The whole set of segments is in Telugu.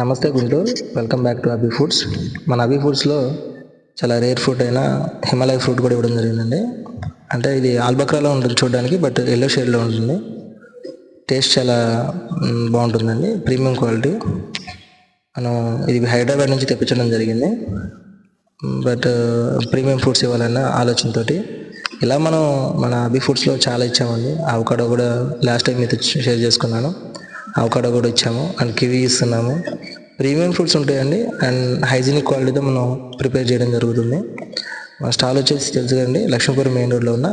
నమస్తే Guntur, welcome back to Abhi foods. మన అభి ఫుడ్స్లో చాలా రేర్ ఫ్రూట్ అయిన హిమాలయ ఫ్రూట్ కూడా ఇవ్వడం జరిగిందండి. అంటే ఇది ఆల్బక్రాలో ఉంటుంది చూడడానికి, బట్ ఎల్లో షేడ్లో ఉంటుంది. టేస్ట్ చాలా బాగుంటుందండి, ప్రీమియం క్వాలిటీ. మనం ఇది హైదరాబాద్ నుంచి తెప్పించడం జరిగింది. బట్ ప్రీమియం ఫ్రూట్స్ ఇవ్వాలన్న ఆలోచనతోటి ఇలా మనం మన అభి ఫుడ్స్లో చాలా ఇచ్చామండి. అవకాడో కూడా లాస్ట్ టైం మీతో షేర్ చేసుకున్నాను. అవకాడో కూడా ఇచ్చాము అండ్ కివీ ఇస్తున్నాము. ప్రీమియం ఫ్రూట్స్ ఉంటాయండి అండ్ హైజీనిక్ క్వాలిటీతో మనం ప్రిపేర్ చేయడం జరుగుతుంది. మన స్టాల్ వచ్చేసి తెలుసు కదండి, లక్ష్మీపురం మెయిన్ రోడ్లో ఉన్న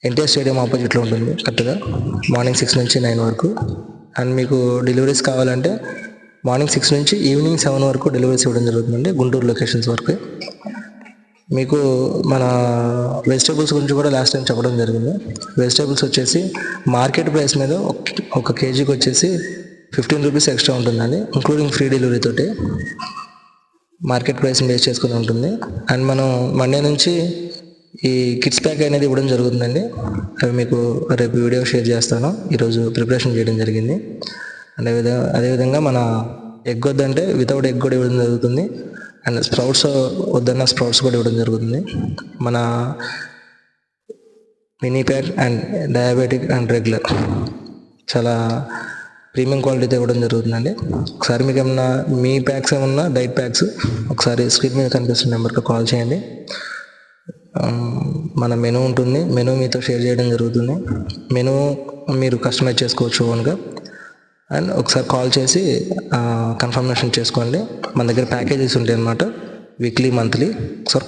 ఎన్టీఆర్ స్టేడియం ఆపోజిట్లో ఉంటుంది. కరెక్ట్గా మార్నింగ్ 6 నుంచి 9 వరకు. అండ్ మీకు డెలివరీస్ కావాలంటే మార్నింగ్ 6 నుంచి ఈవినింగ్ 7 వరకు డెలివరీస్ ఇవ్వడం జరుగుతుందండి, గుంటూరు లొకేషన్స్ వరకు. మీకు మన వెజిటేబుల్స్ గురించి కూడా లాస్ట్ టైం చెప్పడం జరిగింది. వెజిటేబుల్స్ వచ్చేసి మార్కెట్ ప్రైస్ మీద ఒక కేజీకి వచ్చేసి 15 రూపీస్ ఎక్స్ట్రా ఉంటుందండి, ఇంక్లూడింగ్ ఫ్రీ డెలివరీ తోటి. మార్కెట్ ప్రైస్ని బేస్ చేసుకుని ఉంటుంది. అండ్ మనం మండే నుంచి ఈ కిడ్స్ ప్యాక్ అనేది ఇవ్వడం జరుగుతుందండి. అవి మీకు రేపు వీడియో షేర్ చేస్తాను. ఈరోజు ప్రిపరేషన్ చేయడం జరిగింది. అండ్ అదేవిధంగా మన ఎగ్ వద్దంటే వితౌట్ ఎగ్ కూడా ఇవ్వడం జరుగుతుంది. అండ్ స్ప్రౌట్స్ వద్దన్న స్ప్రౌట్స్ కూడా ఇవ్వడం జరుగుతుంది. మన mini pack and diabetic and regular చాలా ప్రీమియం క్వాలిటీతో ఇవ్వడం జరుగుతుందండి. ఒకసారి మీకు ఏమన్నా మీ ప్యాక్స్ ఏమన్నా డైట్ ప్యాక్స్ ఒకసారి స్క్రీన్ మీద కనిపిస్తున్న నెంబర్కి కాల్ చేయండి. మన మెనూ ఉంటుంది, మెనూ మీతో షేర్ చేయడం జరుగుతుంది. మెనూ మీరు కస్టమైజ్ చేసుకోవచ్చు ఓన్గా. అండ్ ఒకసారి కాల్ చేసి కన్ఫర్మేషన్ చేసుకోండి. మన దగ్గర ప్యాకేజెస్ ఉంటాయి అన్నమాట, వీక్లీ మంత్లీ. ఒకసారి